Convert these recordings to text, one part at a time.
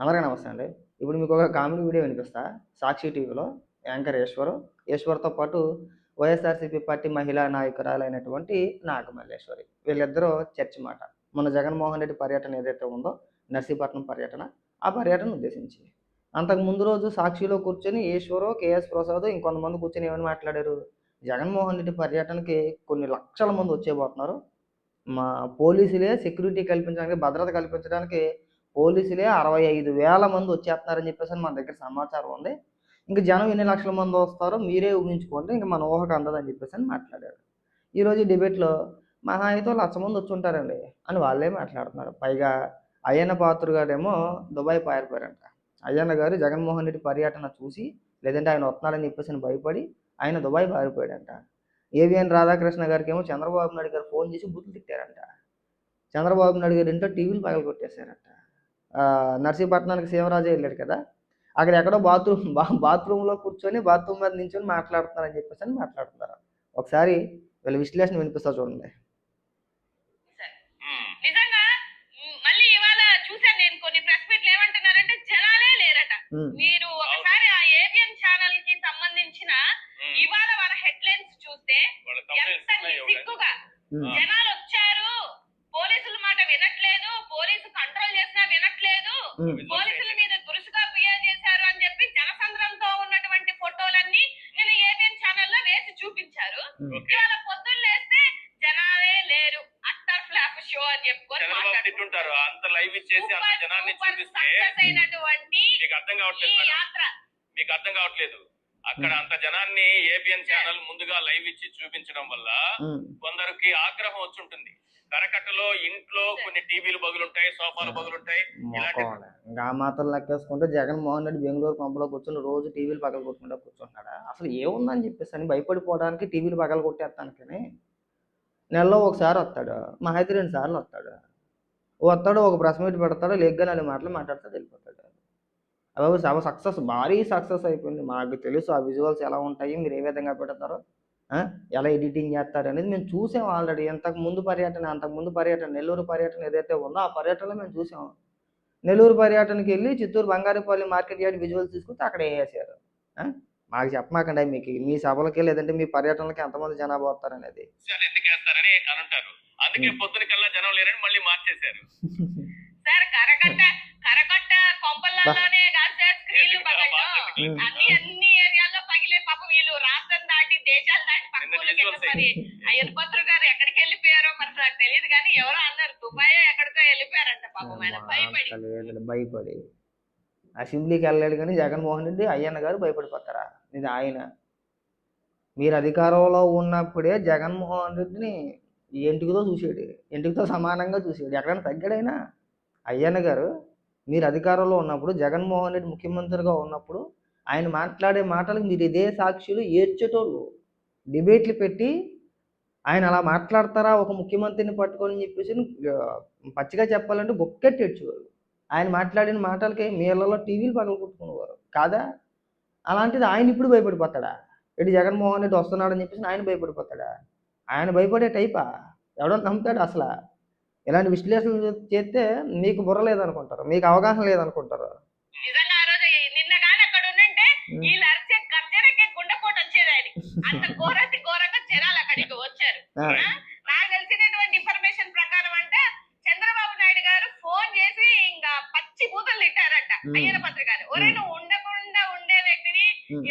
అందరికీ నమస్తే అండి. ఇప్పుడు మీకు ఒక కామెడీ వీడియో వినిపిస్తా. సాక్షి టీవీలో యాంకర్ ఈశ్వర్‌తో పాటు వైఎస్ఆర్‌సీపీ పార్టీ మహిళా నాయకురాలైనటువంటి నాగమల్లేశ్వరి. వీళ్ళిద్దరూ చర్చ మాట. మొన్న జగన్మోహన్ రెడ్డి పర్యటన ఏదైతే ఉందో నర్సీపట్నం పర్యటన, ఆ పర్యటనను ఉద్దేశించి. అంతకు ముందు రోజు సాక్షిలో కూర్చొని ఈశ్వరు, కేఎస్ ప్రసాద్ ఇంకొంతమంది కూర్చొని ఏమని మాట్లాడారు? జగన్మోహన్ రెడ్డి పర్యటనకి కొన్ని లక్షల మంది వచ్చేయబోతున్నారు. మా పోలీసులే సెక్యూరిటీ కల్పించడానికి, భద్రత కల్పించడానికి పోలీసులే 65,000 మంది వచ్చేస్తున్నారని చెప్పేసని మన దగ్గర సమాచారం ఉంది. ఇంక జనం ఎన్ని లక్షల మంది వస్తారో మీరే ఊహించుకోండి. ఇంక మన ఊహకు అందదని చెప్పేసని మాట్లాడారు. ఈరోజు ఈ డిబేట్‌లో మహా అయితే ఓ 1,00,000 మంది వచ్చుంటారండి అని వాళ్ళే మాట్లాడుతున్నారు. పైగా అయ్యన్న పాత్రుడు గారేమో దుబాయ్ పారిపోయారంట. అయ్యన్న గారు జగన్మోహన్ రెడ్డి పర్యటన చూసి, లేదంటే ఆయన వస్తున్నాడని చెప్పేసని భయపడి ఆయన దుబాయ్ పారిపోయాడంట. ఏవిఎన్ రాధాకృష్ణ గారికేమో చంద్రబాబు నాయుడు గారు ఫోన్ చేసి బూతులు తిట్టారంట. చంద్రబాబు నాయుడు గారు ఇంట్లో టీవీలు పగలగొట్టేశారంట. నర్సీపట్నానికి సీమరాజే వెళ్ళాడు కదా! అక్కడ ఎక్కడో బాత్రూమ్‌లో కూర్చొని బాత్రూమ్ మీద నించొని మాట్లాడుతున్నారని చెప్పేసని మాట్లాడుతున్నారు. ఒకసారి వీళ్ళ విశ్లేషణ వినిపిస్తా చూడండి. నిజంగా మళ్ళీ ఇవాళ చూసాను నేను కొన్ని ప్రెస్ మీట్లు ఏమంటున్నారంటే జనాలే లేరట. మీరు ఒకసారి ఆ ఏబిఎన్ ఛానల్ కి సంబంధించిన ఇవాళ వాళ్ళ హెడ్లైన్స్ చూస్తే ఎంత సిగ్గుగా జనాలు వచ్చారు, పోలీసుల మాట వినట్లేదు, పోలీసు కంట్రోల్ చేసినా వినట్లేదు, పోలీసుల మీద దురుసుగా బిహేవ్ చేశారు అని చెప్పి జనసంద్రంతో ఉన్నటువంటి ఫోటోలన్నీ నేను ఏబిఎన్ ఛానల్లో వేసి చూపించారు. ఇవాళ పొద్దున్న లేస్తే జనాలే లేరు, అట్టర్ ఫ్లాప్ షో అని చెప్పుకొని తింటుంటారు. అంత లైవ్ ఇచ్చేసి అంత జనాన్ని చూపిస్తే మీకు అర్థం కావట్లేదు. అక్కడ అంత జనాన్ని ఏబిఎన్ ఛానల్ ముందుగా లైవ్ ఇచ్చి చూపించడం వల్ల కొందరికి ఆగ్రహం వచ్చి ఉంటుంది. కరకట్టలో ఇంట్లో కొన్ని టీవీలు పగులుంటాయి, సోఫాలు పగులుంటాయి. ఇంకా మాత్రం లెక్కేసుకుంటే జగన్మోహన్ రెడ్డి బెంగళూరు పంపలో కూర్చొని రోజు టీవీలు పగల కొట్టుకుంటా కూర్చుంటున్నాడా? అసలు ఏముందని చెప్పేసి అని భయపడిపోవడానికి టీవీలు పగల కొట్టేస్తానికి నెలలో ఒకసారి వస్తాడు, మా అయితే 2 సార్లు వస్తాడు. వస్తాడు, ఒక ప్రెస్ మీట్ పెడతాడు, లేగ్గా 4 మాటలు మాట్లాడతాడు, వెళ్ళిపోతాడు. అవి సభ సక్సెస్, భారీ సక్సెస్ అయిపోయింది. మాకు తెలుసు ఆ విజువల్స్ ఎలా ఉంటాయి, మీరు ఏ విధంగా పెడతారో, ఎలా ఎడిటింగ్ చేస్తారు అనేది మేము చూసాం ఆల్రెడీ. అంతకుముందు పర్యటన నెల్లూరు పర్యటన ఏదైతే ఉందో ఆ పర్యటనలో మేము చూసాం. నెల్లూరు పర్యటనకి వెళ్ళి Chittoor Bangarupalli market yard visuals తీసుకుంటే అక్కడ వేసేసారు. మాకు చెప్పమాకండి మీకు మీ సభలకి లేదంటే మీ పర్యటనలకి ఎంతమంది జనాభా వస్తారనేది. ఎందుకు వేస్తారని అంటారు. అందుకే పొద్దున కల్లా జనం లేరని మళ్ళీ మార్చేశారు. సార్ కరకట్ట కొంపల్లానే కాదు సార్, స్క్రీన్లు పగలడం అన్ని ఏరియాల్లో పగిలే. పాపం వీళ్ళు రాష్ట్రం దాటి దేశాలు దాటి పక్కన మరి అయ్యప్పత్రు గారు ఎక్కడికి వెళ్ళిపోయారో మరి నాకు తెలియదు, కానీ ఎవరో అన్నారు దుబాయ్ ఎక్కడికో వెళ్ళిపోయారంట. పాపం ఆయన భయపడి అసెంబ్లీకి వెళ్ళాడు, కానీ జగన్మోహన్ రెడ్డి అయ్యన్న గారు భయపడిపోతారా? ఇది ఆయన మీరు అధికారంలో ఉన్నప్పుడే జగన్మోహన్ రెడ్డిని ఎంటికతో చూసాడు, ఎంటికతో సమానంగా చూసాడు. ఎక్కడైనా తగ్గాడైనా? అయ్యన్న గారు మీరు అధికారంలో ఉన్నప్పుడు, జగన్మోహన్ రెడ్డి ముఖ్యమంత్రిగా ఉన్నప్పుడు ఆయన మాట్లాడే మాటలకు మీరు ఇదే సాక్షులు ఏడ్చేటోళ్ళు. డిబేట్లు పెట్టి ఆయన అలా మాట్లాడతారా ఒక ముఖ్యమంత్రిని పట్టుకొని అని చెప్పేసి పచ్చిగా చెప్పాలంటే గొక్కెట్టి ఏడ్చేవారు. ఆయన మాట్లాడిన మాటలకి మీ ఇళ్లలో టీవీలు పగలగొట్టుకునేవారు కాదా? అలాంటిది ఆయన ఇప్పుడు భయపడిపోతాడా? ఇటు జగన్మోహన్ రెడ్డి వస్తున్నాడని చెప్పేసి ఆయన భయపడిపోతాడా? ఆయన భయపడే టైపా? ఎవడో నమ్ముతాడు అసలు? ఇలాంటి విశ్లేషణలు చేస్తే మీకు బుర్ర లేదనుకుంటారు, మీకు అవగాహన లేదనుకుంటారు. నిజంగా ఆ రోజు నిన్న కానీ అక్కడ ఉండంటే వీళ్ళు అరిచే గర్జనకి గుండెపోటు వచ్చేది ఆయన. అంత ఘోరంగా జనాలు అక్కడికి వచ్చారు. నాకు తెలిసినటువంటి ఇన్ఫర్మేషన్ ప్రకారం అంటే చంద్రబాబు నాయుడు గారు ఫోన్ చేసి ఇంకా పచ్చి బూతులు తిట్టారంట అయ్యన్న పత్రికారు. ఒరే నువ్వు ఉండకుండా ఉండే వ్యక్తిని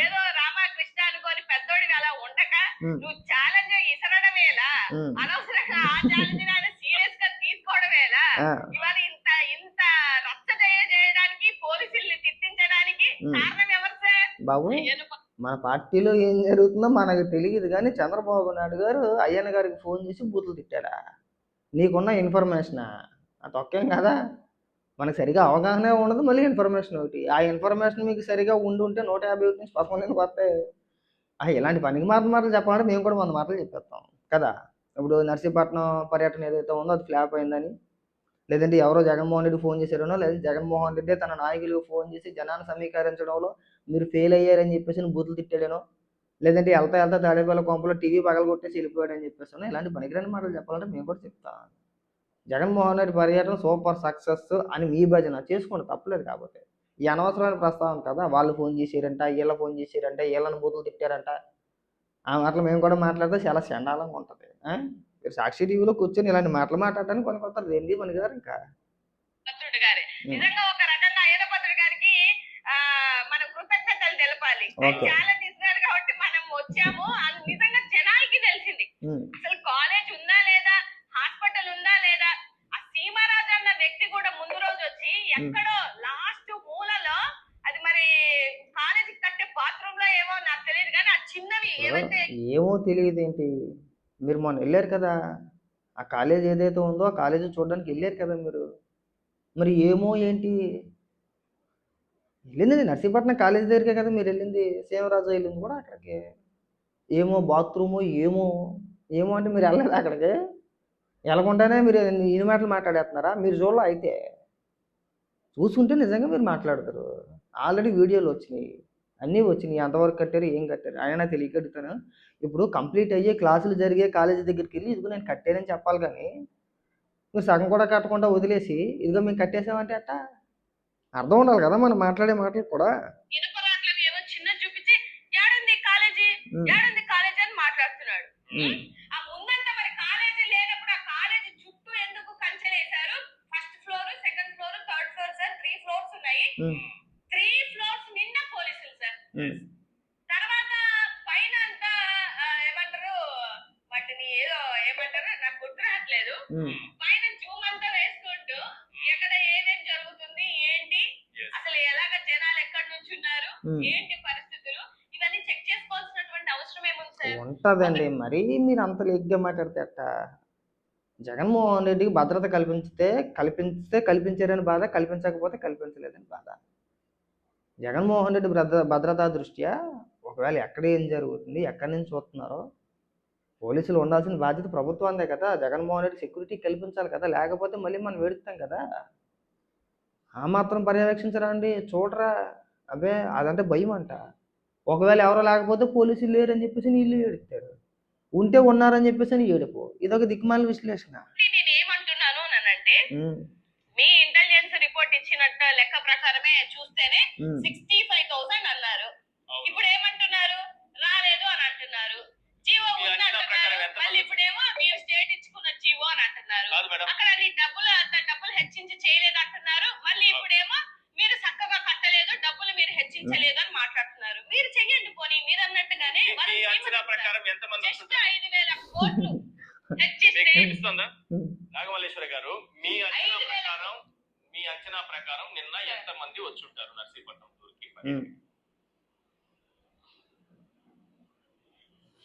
ఏదో రామకృష్ణ అనుకోని పెద్దోడివి అలా ఉండక నువ్వు ఛాలెంజ్ ఇసరడమేలా, అనవసరంగా ఆ ఛాలెంజ్ సీరియస్ గా తీసుకోవడమేలా, ఇవాళ ఇంత రచ్చ చేయడానికి పోలీసుల్ని తిట్టించడానికి కారణం ఎవరు సార్? బాబు మన పార్టీలో ఏం జరుగుతుందో మనకు తెలియదు, కానీ చంద్రబాబు నాయుడు గారు అయ్యన్న గారికి ఫోన్ చేసి బూతులు తిట్టాడా? నీకున్న ఇన్ఫర్మేషనా? అది ఒక్కేం కదా, మనకు సరిగా అవగాహన ఉండదు, మళ్ళీ ఇన్ఫర్మేషన్ ఒకటి. ఆ ఇన్ఫర్మేషన్ మీకు సరిగా ఉంటే 151 నుంచి 11 వస్తాయి. ఇలాంటి పనికి మాటలు చెప్పాలంటే మేము కూడా 100 మాటలు చెప్పేస్తాం కదా. ఇప్పుడు నర్సీపట్నం పర్యటన ఏదైతే ఉందో అది ఫ్లాప్ అయిందని, లేదంటే ఎవరో జగన్మోహన్ రెడ్డి ఫోన్ చేశారనో, లేదా జగన్మోహన్ రెడ్డి తన నాయకులకు ఫోన్ చేసి జనాన్ని సమీకరించడంలో మీరు ఫెయిల్ అయ్యారని చెప్పేసి బూతులు తిట్టాడనో, లేదంటే వెళ్తా తాడేపల్లి కొంపలో టీవీ పగలగొట్టేసి వెళ్ళిపోయాడని చెప్పేసి ఇలాంటి పనికిరాని మాటలు చెప్పాలంటే మేము కూడా చెప్తాం. జగన్మోహన్ రెడ్డి పర్యటన సూపర్ సక్సెస్ అని మీ భజన చేసుకోండి, తప్పలేదు. కాబట్టి ఈ అనవసరమైన ప్రస్తావన కదా, వాళ్ళు ఫోన్ చేసారంట, వీళ్ళ ఫోన్ చేసారంట, వీళ్ళని బూతులు తిట్టారంట, ఆ మాటలు మేము కూడా మాట్లాడితే చాలా చండాలంగా ఉంటుంది. మీరు సాక్షి టీవీలో కూర్చొని ఇలాంటి మాటలు మాట్లాడడానికి కొనుక్కొస్తారు, ఏంటి మనకి గారు ఇంకా. భద్రుడు గారే నిజంగా ఒక రకంగా అయ్యనభద్రుడు గారికి మనం కృతజ్ఞతలు తెలపాలి. ఓకే. ఛాలెంజ్ ఇస్తున్నారు కాబట్టి మనం వచ్చాము అని నిజంగా జనాలకి తెలిసింది. అసలు కాలేజ్ ఉందా లేదా, హాస్పిటల్ ఉందా లేదా, ఆ సీమారాజు అన్న వ్యక్తి కూడా ముందు రోజు వచ్చి ఎక్కడో లాస్ట్ మూలలో అది మరి కాలేజీ కట్టే బాత్రూమ్ లో ఏమో నాకు తెలియదు కానీ ఆ చిన్నవి ఏవైతే ఏమో తెలియదు ఏంటి, మీరు మొన్న వెళ్ళారు కదా ఆ కాలేజ్ ఏదైతే ఉందో ఆ కాలేజీ చూడడానికి వెళ్ళారు కదా మీరు, మరి ఏమో ఏంటి వెళ్ళింది నర్సీపట్నం కాలేజ్ దగ్గరికే కదా మీరు వెళ్ళింది, సీమరాజు వెళ్ళింది కూడా అక్కడికి. ఏమో బాత్రూము ఏమో ఏమో అంటే మీరు వెళ్ళలేదు అక్కడికి, వెళ్ళకుండానే మీరు ఇన్ని మాటలు మాట్లాడేస్తున్నారా, మీరు చూడాల అయితే చూసుకుంటే నిజంగా మీరు మాట్లాడతారు. ఆల్రెడీ వీడియోలు వచ్చినాయి, అన్నీ వచ్చినాయి, ఎంతవరకు కట్టారు ఏం కట్టారు అయినా తెలియక అడుగుతాను. ఇప్పుడు కంప్లీట్ అయ్యే క్లాసులు జరిగే కాలేజీ దగ్గరికి వెళ్ళి ఇదిగో నేను కట్టానని చెప్పాలి, కానీ మీరు సగం కూడా కట్టకుండా వదిలేసి ఇదిగో మేము కట్టేసామంటే అట్ట అర్థం ఉండాలి కదా మనం మాట్లాడే మాటలు కూడా. ఇనుప రాట్లను ఏమో చిన్న చూపించి ఏడుంది కాలేజీ ఏడుంది కాలేజీ అని మాట్లాడుతున్నాడు. ఆ ముందంతా మరి కాలేజీ లేనప్పుడు ఆ కాలేజీ చుట్టూ ఎందుకు కంచెలేశారు? First floor, second floor, third floor sir, 3 floors ఉన్నాయి. 3 ఫ్లోర్స్ నిండా పోలీసులు సార్. తర్వాత పైన అంతా ఏమంటారు వాటిని ఏదో ఏమంటారు నాకు గుర్తు రావట్లేదు. పైన జూమ్ అంతా వేసుకుంటూ ఎక్కడ ఏమేం జరుగుతుంది ఏంటి, అసలు ఎలాగ జనాలు ఎక్కడి నుంచి ఉన్నారు, ఏంటి పరిస్థితులు, ఇవన్నీ చెక్ చేసుకోవాల్సినటువంటి అవసరం ఏముంది సార్? ఉంటదండి, మరీ మీరు అంత లేగ్గా మాట్లాడితే అట్ట. జగన్మోహన్ రెడ్డికి భద్రత కల్పిస్తే కల్పించారని బాధ, కల్పించకపోతే కల్పించలేదని బాధ. జగన్మోహన్ రెడ్డి భద్రతా దృష్ట్యా ఒకవేళ ఎక్కడ ఏం జరుగుతుంది, ఎక్కడి నుంచి చూస్తున్నారో పోలీసులు ఉండాల్సిన బాధ్యత ప్రభుత్వాందే కదా. జగన్మోహన్ రెడ్డి సెక్యూరిటీ కల్పించాలి కదా, లేకపోతే మళ్ళీ మనం వేడుస్తాం కదా. ఆ మాత్రం పర్యవేక్షించరా అండి, చూడరా? అదే అదంటే భయం అంట. ఒకవేళ ఎవరో లేకపోతే పోలీసులు లేరని చెప్పేసి వీళ్ళు ఏడుస్తారు, ఉంటే ఉన్నారని చెప్పేసి ఏడుపు. ఇదొక దిక్కుమాల విశ్లేషణ. నేను ఏమంటున్నాను అంటే మీ ఇంటెలిజెన్స్ రిపోర్ట్ ఇచ్చినట్టు లెక్క ప్రకారమే చూస్తేనే 65,000 అన్నారు. ఇప్పుడు ఏమంటున్నారు? రాలేదు అని అంటున్నారు. జీవో ఉంది అంటున్నారు. మళ్ళీ ఇప్పుడేమో మీరు స్టేట్ ఇచ్చుకున్న జీవో అని అంటున్నారు. అక్కడ నీ డబ్బులు హెచ్చించి చేయలేదు అంటున్నారు. మళ్ళీ ఇప్పుడేమో మీరు చక్కగా కట్టలేదు, డబ్బులు మీరు హెచ్చించలేదు అని మాట్లాడుతున్నారు. మీరు చెయ్యండి పోనీ, మీరు అన్నట్టుగానే జస్ట్ 5,000 కోట్లు హెచ్చిస్తే నాగమల్లేశ్వర గారు మీ అంచనా ప్రకారం నిన్న ఎంత మంది వచ్చి ఉంటారు నర్సీపట్నం టూర్కి?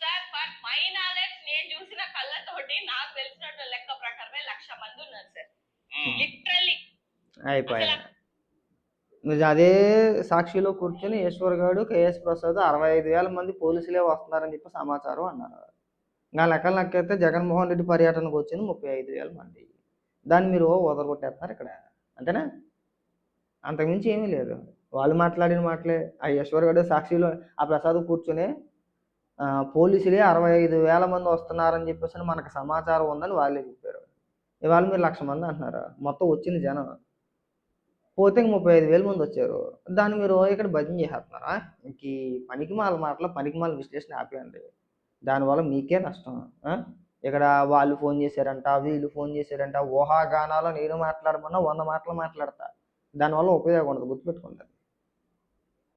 సార్ ఫర్ మై నాలెడ్జ్ నేను చూసిన కళ్ళతోటి నాకు తెలిసినట్టు లెక్క ప్రకారమే 1,00,000 మంది ఉన్నారు సార్. లిటరల్లీ అయిపోయా. మీరు అదే సాక్షిలో కూర్చొని ఈశ్వర్ గారు, కేఎస్ ప్రసాద్ 65,000 మంది పోలీసులే వస్తున్నారని చెప్పి సమాచారం అన్నారు. నా లెక్కలు లెక్కైతే జగన్మోహన్ రెడ్డి పర్యటనకు వచ్చింది 35,000 మంది. దాన్ని మీరు వదలగొట్టేస్తున్నారు ఇక్కడ, అంతేనా? అంతకుమించి ఏమీ లేదు. వాళ్ళు మాట్లాడిన మాటలే. ఆ ఈశ్వర్ గారు సాక్షిలో ఆ ప్రసాద్ కూర్చొని పోలీసులే 65,000 మంది వస్తున్నారని చెప్పేసి మనకు సమాచారం ఉందని వాళ్ళే చెప్పారు. ఇవాళ మీరు 1,00,000 మంది అంటున్నారు, మొత్తం వచ్చింది జనం పోతే 35,000 మంది వచ్చారు. దాన్ని మీరు ఇక్కడ భజన చేసేస్తున్నారా? ఇంక ఈ పనికిమాల మాటలు, పనికిమాల విశ్లేషణ ఆపేయండి. దానివల్ల మీకే నష్టం. ఇక్కడ వాళ్ళు ఫోన్ చేశారంట, వీళ్ళు ఫోన్ చేశారంట, ఊహాగానాలు నేను మాట్లాడమన్నా 100 మాటలు మాట్లాడతా, దానివల్ల ఉపయోగం ఉండదు, గుర్తుపెట్టుకోండి.